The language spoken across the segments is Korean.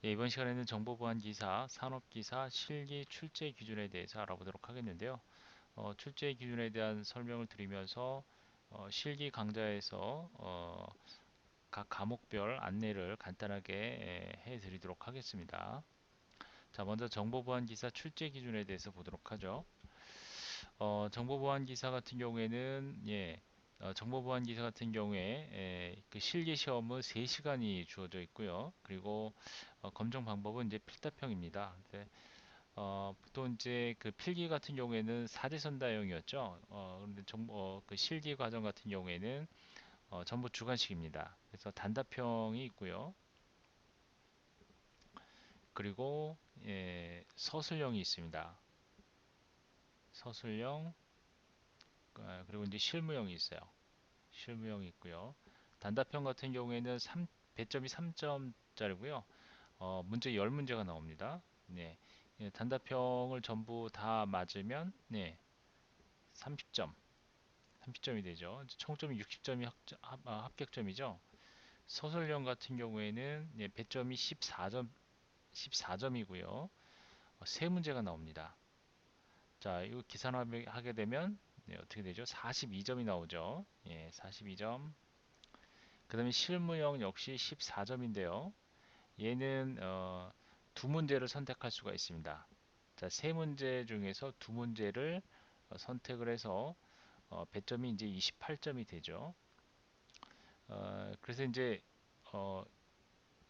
예, 이번 시간에는 정보보안기사, 산업기사, 실기 출제 기준에 대해서 알아보도록 하겠는데요. 출제 기준에 대한 설명을 드리면서 실기 강좌에서 각 과목별 안내를 간단하게 해드리도록 하겠습니다. 자, 먼저 정보보안기사 출제 기준에 대해서 보도록 하죠. 정보보안기사 같은 경우에는 정보보안기사 같은 경우에 그 실기 시험은 3시간이 주어져 있고요. 그리고 검정 방법은 이제 필답형입니다. 보통 이제 그 필기 같은 경우에는 4대 선다형이었죠. 그런데 그 실기 과정 같은 경우에는 전부 주관식입니다. 그래서 단답형이 있고요. 그리고 서술형이 있습니다. 서술형, 그리고 이제 실무형이 있어요. 실무형이 있고요. 단답형 같은 경우에는 배점이 3점짜리고요. 문제 10문제가 나옵니다. 네. 단답형을 전부 다 맞으면 30점. 30점이 되죠. 총점이 60점이 합격점이죠. 서술형 같은 경우에는 배점이 14점이고요. 세 문제가 나옵니다. 자, 이거 계산하게 되면 어떻게 되죠? 42점이 나오죠. 42점. 그 다음에 실무형 역시 14점인데요. 얘는 두 문제를 선택할 수가 있습니다. 자, 세 문제 중에서 두 문제를 선택을 해서 배점이 이제 28점이 되죠. 그래서 이제 어,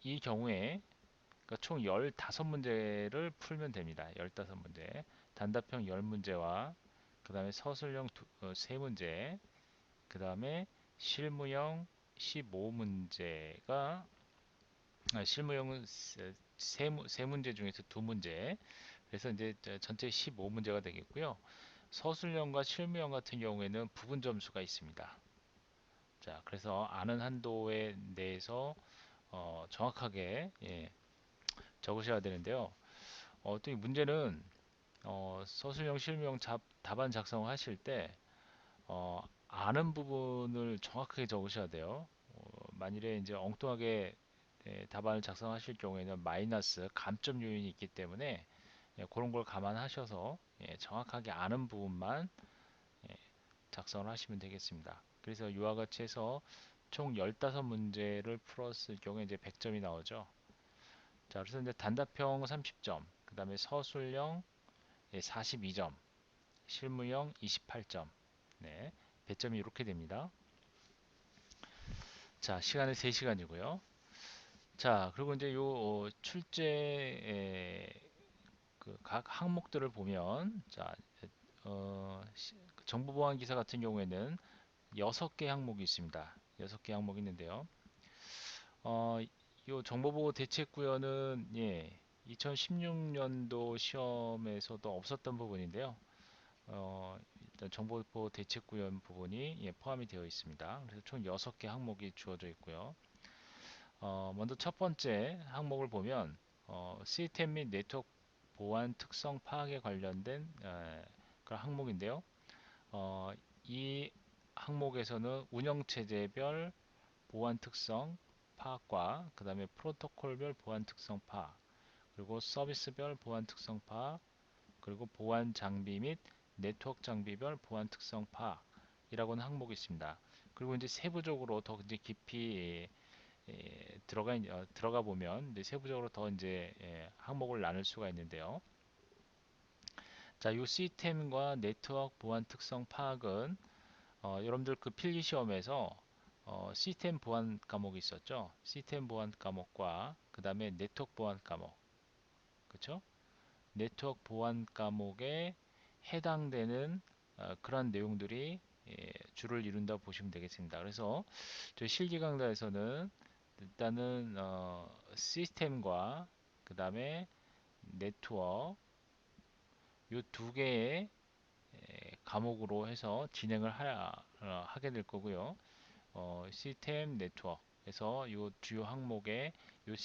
이 경우에 그러니까 총 15문제를 풀면 됩니다. 15문제. 단답형 10문제와 그 다음에 서술형 3문제, 그 다음에 실무형 15문제가 실무형은 세 문제 중에서 두 문제. 그래서 이제 전체 15문제가 되겠고요. 서술형과 실무형 같은 경우에는 부분 점수가 있습니다. 자, 그래서 아는 한도에 대해서 정확하게 적으셔야 되는데요. 또 이 문제는 서술형, 실무형 답안 작성을 하실 때 아는 부분을 정확하게 적으셔야 돼요. 만일에 이제 엉뚱하게 답안을 작성하실 경우에는 마이너스 감점 요인이 있기 때문에 그런 걸 감안하셔서 정확하게 아는 부분만 예, 작성을 하시면 되겠습니다. 그래서 이와 같이 해서 총 15문제를 풀었을 경우에 이제 100점이 나오죠. 자, 그래서 이제 단답형 30점, 그 다음에 서술형 42점, 실무형 28점. 네, 배점이 이렇게 됩니다. 자, 시간은 3시간이고요. 자, 그리고 이제 요 출제 그각 항목들을 보면 자, 정보보안 기사 같은 경우에는 6개 항목이 있습니다. 6개 항목이 있는데요. 어, 요 정보보호 대책구현은 2016년도 시험에서도 없었던 부분인데요. 일단 정보보호 대책구현 부분이 포함이 되어 있습니다. 그래서 총 6개 항목이 주어져 있고요. 먼저 첫 번째 항목을 보면 시스템 및 네트워크 보안 특성 파악에 관련된 그런 항목인데요. 어, 이 항목에서는 운영체제별 보안 특성 파악과 그 다음에 프로토콜별 보안 특성 파악, 그리고 서비스별 보안 특성 파악, 그리고 보안 장비 및 네트워크 장비별 보안 특성 파악이라고 하는 항목이 있습니다. 그리고 이제 세부적으로 더 이제 깊이 들어가 보면 이제 세부적으로 더 이제 항목을 나눌 수가 있는데요. 자, 이 시스템과 네트워크 보안 특성 파악은 여러분들 그 필기 시험에서 시스템 보안 과목이 있었죠. 시스템 보안 과목과 그 다음에 네트워크 보안 과목, 그렇죠? 네트워크 보안 과목에 해당되는 그런 내용들이 주를 이룬다고 보시면 되겠습니다. 그래서 저희 실기 강좌에서는 일단은 시스템과 그 다음에 네트워크 이 두 개의 과목으로 해서 진행을 하게 될 거고요. 시스템 네트워크에서 이 주요 항목의 이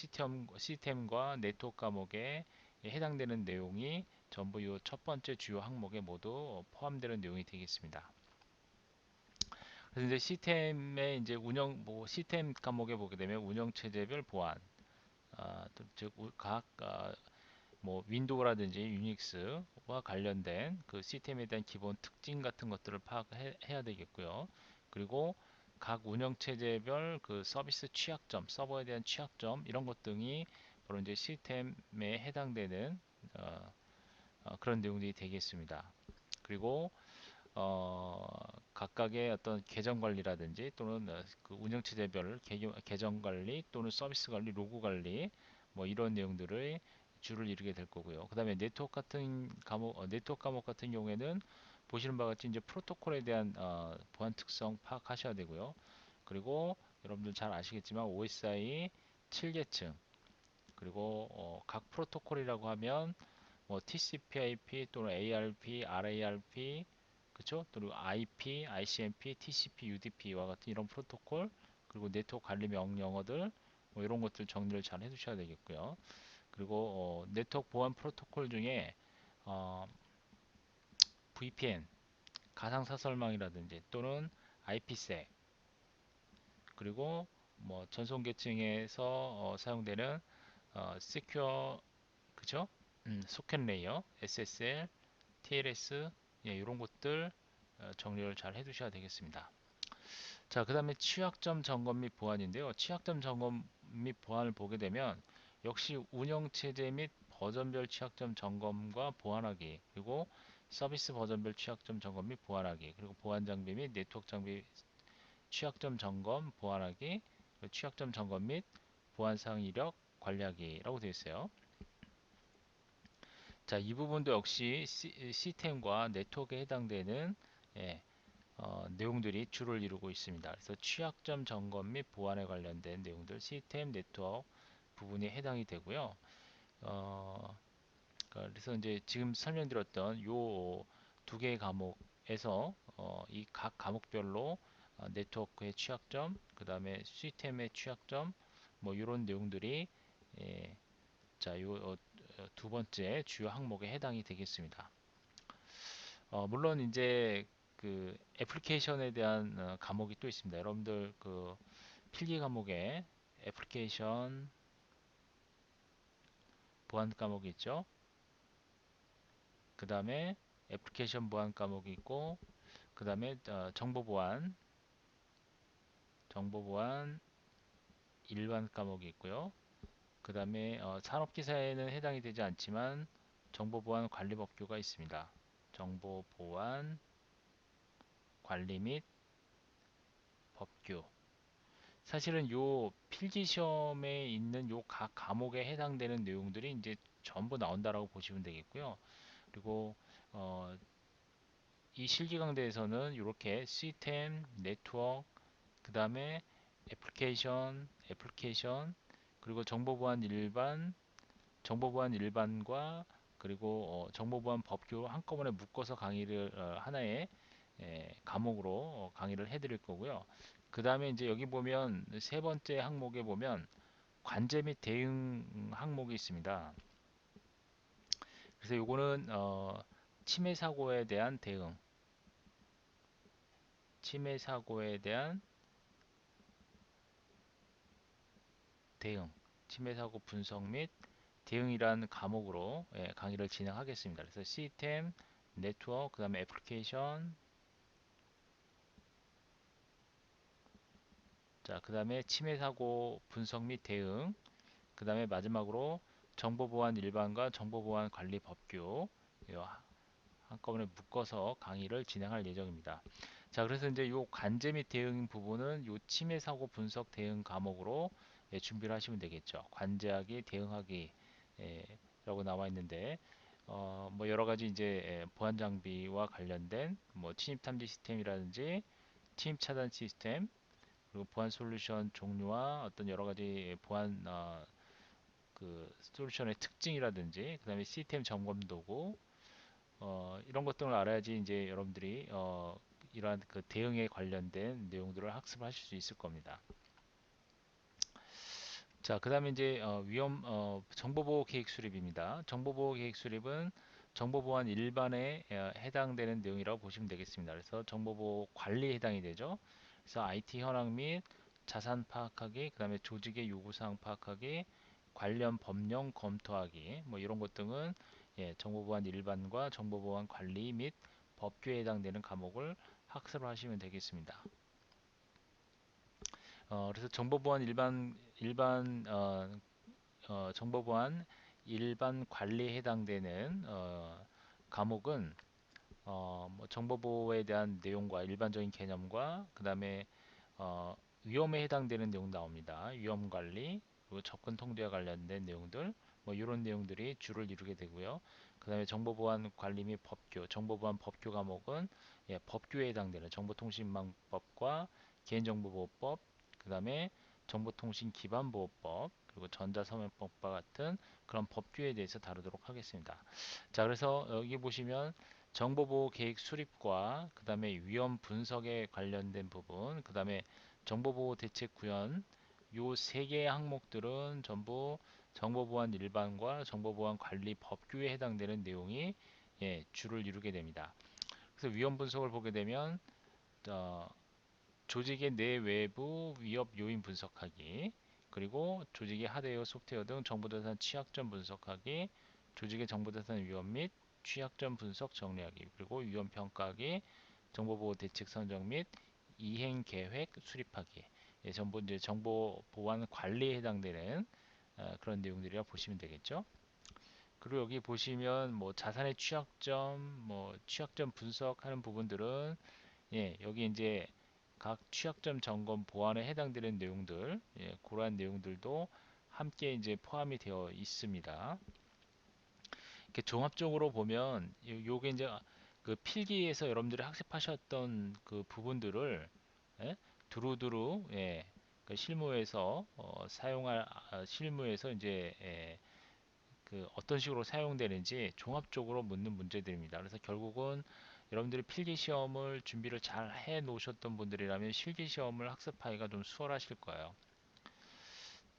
시스템과 네트워크 과목에 해당되는 내용이 전부 이 첫 번째 주요 항목에 모두 포함되는 내용이 되겠습니다. 그래서 이제 시스템의 이제 시스템 과목에 보게 되면 운영 체제별 보안, 각 뭐 윈도우라든지 유닉스와 관련된 그 시스템에 대한 기본 특징 같은 것들을 파악해야 되겠고요. 그리고 각 운영체제별 그 서비스 취약점, 서버에 대한 취약점 이런 것 등이 바로 이제 시스템에 해당되는 어, 그런 내용들이 되겠습니다. 그리고 각각의 어떤 계정 관리라든지 또는 그 운영체제별 계정 관리 또는 서비스 관리, 로그 관리 뭐 이런 내용들을 주를 이루게 될 거고요. 그 다음에 네트워크 과목 같은 경우에는 보시는 바와 같이 이제 프로토콜에 대한 보안 특성 파악하셔야 되고요. 그리고 여러분들 잘 아시겠지만 OSI 7계층 그리고 각 프로토콜이라고 하면 뭐 TCP/IP 또는 ARP, RARP 그쵸? 그리고 IP, ICMP, TCP, UDP와 같은 이런 프로토콜 그리고 네트워크 관리 명령어들 뭐 이런 것들 정리를 잘 해두셔야 되겠고요. 그리고 네트워크 보안 프로토콜 중에 어, VPN, 가상사설망이라든지 또는 IPsec 그리고 뭐 전송 계층에서 사용되는 Secure 그죠? 소켓 레이어, SSL, TLS 예, 이런 것들 정리를 잘 해두셔야 되겠습니다. 자, 그 다음에 취약점 점검 및 보완인데요. 취약점 점검 및 보완을 보게 되면 역시 운영체제 및 버전별 취약점 점검과 보완하기 그리고 서비스 버전별 취약점 점검 및 보완하기 그리고 보안 장비 및 네트워크 장비 취약점 점검 보완하기 그리고 취약점 점검 및 보안 사항 이력 관리하기라고 되어 있어요. 자, 이 부분도 역시 시스템과 네트워크에 해당되는 예, 내용들이 주를 이루고 있습니다. 그래서 취약점 점검 및 보안에 관련된 내용들 시스템 네트워크 부분이 해당이 되고요. 그래서 이제 지금 설명드렸던 요 두 개의 과목에서 이 각 과목별로 네트워크의 취약점, 그 다음에 시스템의 취약점, 뭐 이런 내용들이 예, 자, 요 두 번째 주요 항목에 해당이 되겠습니다. 물론 이제 그 애플리케이션에 대한 과목이 또 있습니다. 여러분들 그 필기 과목에 애플리케이션 보안 과목이 있죠. 그 다음에 애플리케이션 보안 과목이 있고, 그 다음에 정보 보안 일반 과목이 있고요. 그 다음에 산업기사에는 해당이 되지 않지만 정보보안 관리법규가 있습니다. 정보보안 관리 및 법규. 사실은 요 필기 시험에 있는 요 각 과목에 해당되는 내용들이 이제 전부 나온다라고 보시면 되겠고요. 그리고 어, 이 실기 강좌에서는 이렇게 시스템, 네트워크, 그 다음에 애플리케이션, 그리고 정보보안 일반과 그리고 정보보안 법규 한꺼번에 묶어서 강의를 하나의 과목으로 강의를 해드릴 거고요. 그 다음에 이제 여기 보면 세 번째 항목에 보면 관제 및 대응 항목이 있습니다. 그래서 요거는 침해 사고에 대한 침해 사고에 대한 대응, 침해 사고 분석 및 대응이라는 과목으로 강의를 진행하겠습니다. 그래서 시스템, 네트워크, 그 다음에 애플리케이션, 자, 그 다음에 침해 사고 분석 및 대응, 그 다음에 마지막으로 정보보안 일반과 정보보안 관리 법규 한꺼번에 묶어서 강의를 진행할 예정입니다. 자, 그래서 이제 요 관제 및 대응 부분은 요 침해 사고 분석 대응 과목으로 준비를 하시면 되겠죠. 관제하기, 대응하기 라고 나와 있는데 뭐 여러 가지 이제 보안 장비와 관련된 뭐 침입 탐지 시스템이라든지 침입 차단 시스템 그리고 보안 솔루션 종류와 어떤 여러 가지 보안 그 솔루션의 특징이라든지 그다음에 시스템 점검 도구 이런 것들을 알아야지 이제 여러분들이 이러한 그 대응에 관련된 내용들을 학습하실 수 있을 겁니다. 자, 그 다음에 이제 정보보호 계획 수립입니다. 정보보호 계획 수립은 정보보안 일반에 해당되는 내용이라고 보시면 되겠습니다. 그래서 정보보호 관리에 해당이 되죠. 그래서 IT 현황 및 자산 파악하기, 그 다음에 조직의 요구사항 파악하기, 관련 법령 검토하기 뭐 이런 것 등은 정보보안 일반과 정보보안 관리 및 법규에 해당되는 과목을 학습하시면 되겠습니다. 그래서 정보보안 정보보안 일반 관리에 해당되는 과목은 뭐 정보보호에 대한 내용과 일반적인 개념과 그 다음에 어, 위험에 해당되는 내용 나옵니다. 위험 관리 그리고 접근 통제와 관련된 내용들 뭐 이런 내용들이 주를 이루게 되고요. 그 다음에 정보보안 관리 및 법규 정보보안 법규 과목은 법규에 해당되는 정보통신망법과 개인정보보호법 그 다음에 정보통신기반보호법 그리고 전자서명법과 같은 그런 법규에 대해서 다루도록 하겠습니다. 자, 그래서 여기 보시면 정보보호 계획 수립과 그 다음에 위험 분석에 관련된 부분, 그 다음에 정보보호 대책 구현, 요 세 개의 항목들은 전부 정보보안 일반과 정보보안 관리 법규에 해당되는 내용이 주를 이루게 됩니다. 그래서 위험 분석을 보게 되면 어, 조직의 내외부 위협 요인 분석하기, 그리고 조직의 하드웨어, 소프트웨어 등 정보자산 취약점 분석하기, 조직의 정보자산 위험 및 취약점 분석 정리하기, 그리고 위험 평가하기, 정보보호 대책 선정 및 이행 계획 수립하기. 전부 이제 정보 보안 관리에 해당되는 그런 내용들이라 보시면 되겠죠. 그리고 여기 보시면 뭐 자산의 취약점, 뭐 취약점 분석하는 부분들은 여기 이제 각 취약점 점검 보안에 해당되는 내용들, 그러한 내용들도 함께 이제 포함이 되어 있습니다. 이렇게 종합적으로 보면 요게 이제 그 필기에서 여러분들이 학습하셨던 그 부분들을 예? 두루두루 그 실무에서 사용할 실무에서 이제 그 어떤 식으로 사용되는지 종합적으로 묻는 문제들입니다. 그래서 결국은 여러분들이 필기 시험을 준비를 잘 해 놓으셨던 분들이라면 실기 시험을 학습하기가 좀 수월하실 거예요.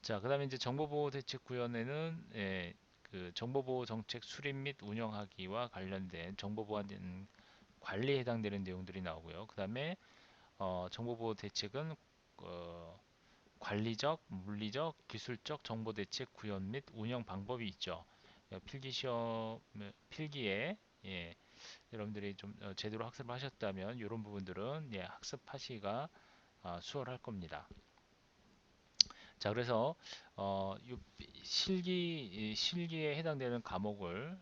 자, 그다음에 이제 정보보호 대책 구현에는 그 정보보호 정책 수립 및 운영하기와 관련된 정보보안 관리에 해당되는 내용들이 나오고요. 그다음에 정보보호 대책은 어, 관리적, 물리적, 기술적 정보 대책 구현 및 운영 방법이 있죠. 필기 시험 필기에 여러분들이 좀 제대로 학습을 하셨다면 이런 부분들은 학습하시기가 수월할 겁니다. 자, 그래서 실기에 해당되는 과목을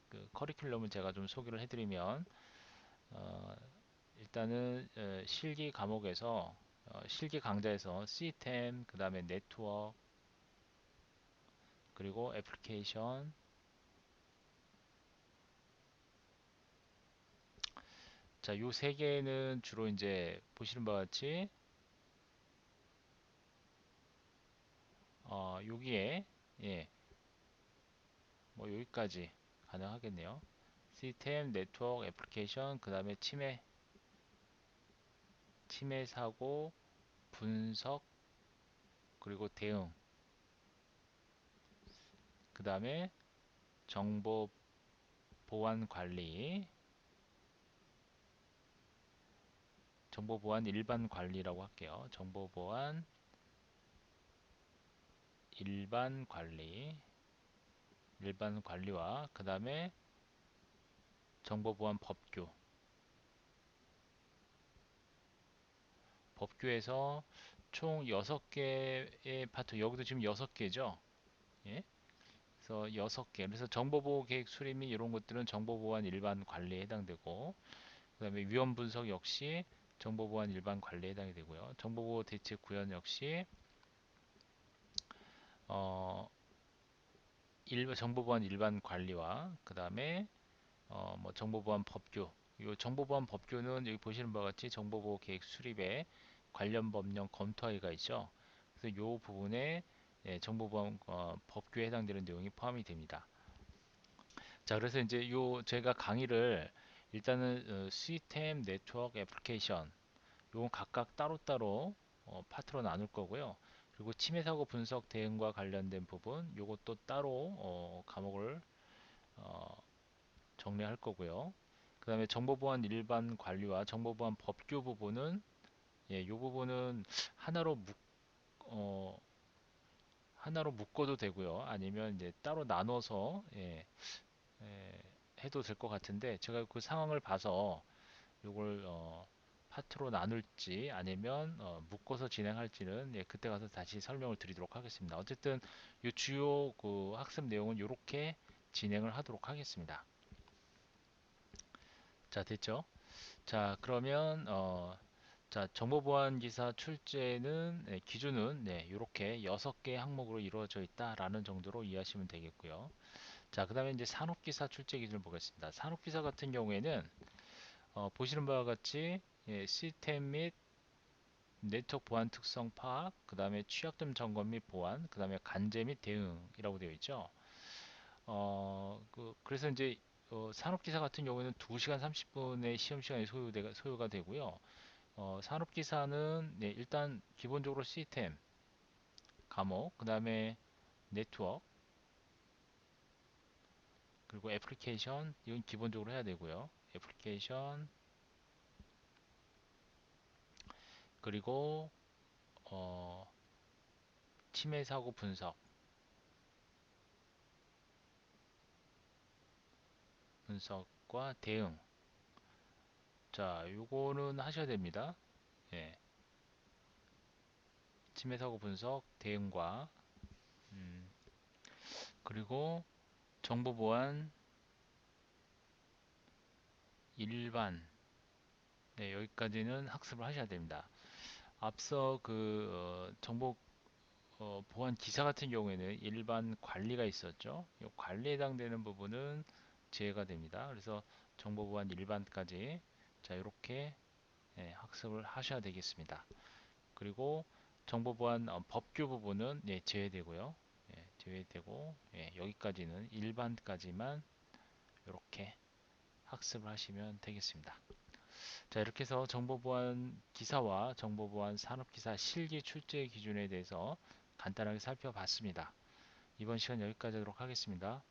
그 커리큘럼을 제가 좀 소개를 해드리면 어, 일단은 실기 과목에서 실기 강좌에서 시스템, 그 다음에 네트워크, 그리고 애플리케이션, 자, 요 세 개는 주로 이제 보시는 바와 같이 여기에 예, 뭐 여기까지 가능하겠네요. 시스템, 네트워크, 애플리케이션, 그 다음에 침해 사고, 분석, 그리고 대응, 그 다음에 정보 보안 관리, 정보 보안 일반 관리라고 할게요. 정보 보안 일반 관리, 일반 관리와 그 다음에 정보 보안 법규, 법규에서 총 6개의 파트, 여기도 지금 6개죠. 예? 그래서 6개. 그래서 정보보호 계획 수립 및 이런 것들은 정보보안 일반 관리에 해당되고, 그 다음에 위험 분석 역시 정보보안 일반 관리에 해당이 되고요. 정보보호 대책 구현 역시 어, 정보보안 일반 관리와 그 다음에 뭐 정보보안 법규. 이 정보보안 법규는 여기 보시는 바와 같이 정보보호 계획 수립에 관련 법령 검토하기가 있죠. 그래서 이 부분에 정보보안 법규에 해당되는 내용이 포함이 됩니다. 자, 그래서 이제 요 제가 강의를 일단은 시스템, 네트워크, 애플리케이션 요건 각각 따로따로 파트로 나눌 거고요. 그리고 침해 사고 분석 대응과 관련된 부분 요것도 따로 과목을 어, 정리할 거고요. 그 다음에 정보보안 일반 관리와 정보보안 법규 부분은 요 부분은 하나로 어, 하나로 묶어도 되고요. 아니면 이제 따로 나눠서 예, 해도 될 것 같은데 제가 그 상황을 봐서 이걸 파트로 나눌지 아니면 묶어서 진행할지는 그때 가서 다시 설명을 드리도록 하겠습니다. 어쨌든 이 주요 그 학습 내용은 이렇게 진행을 하도록 하겠습니다. 자, 됐죠? 자, 그러면 자, 정보보안 기사 출제는 기준은 이렇게 6개 항목으로 이루어져 있다라는 정도로 이해하시면 되겠고요. 자, 그다음에 이제 산업기사 출제 기준을 보겠습니다. 산업기사 같은 경우에는 보시는 바와 같이 시스템 및 네트워크 보안 특성 파악, 그 다음에 취약점 점검 및 보안, 그 다음에 간제 및 대응이라고 되어 있죠. 그래서 이제 산업기사 같은 경우에는 2시간 30분의 시험 시간이 소요가 되고요. 산업기사는 일단 기본적으로 시스템, 과목, 그 다음에 네트워크, 그리고 애플리케이션, 이건 기본적으로 해야 되고요. 애플리케이션, 그리고 어, 침해 사고 분석과 대응. 자, 요거는 하셔야 됩니다. 예, 침해 사고 분석, 대응과 음, 그리고 정보 보안 일반. 네, 여기까지는 학습을 하셔야 됩니다. 앞서 정보 보안 기사 같은 경우에는 일반 관리가 있었죠. 이 관리에 해당되는 부분은 제외가 됩니다. 그래서 정보 보안 일반까지 자, 이렇게 학습을 하셔야 되겠습니다. 그리고 정보보안 법규 부분은 제외되고요. 제외되고 여기까지는 일반까지만 이렇게 학습을 하시면 되겠습니다. 자, 이렇게 해서 정보보안 기사와 정보보안 산업기사 실기 출제 기준에 대해서 간단하게 살펴봤습니다. 이번 시간 여기까지 하도록 하겠습니다.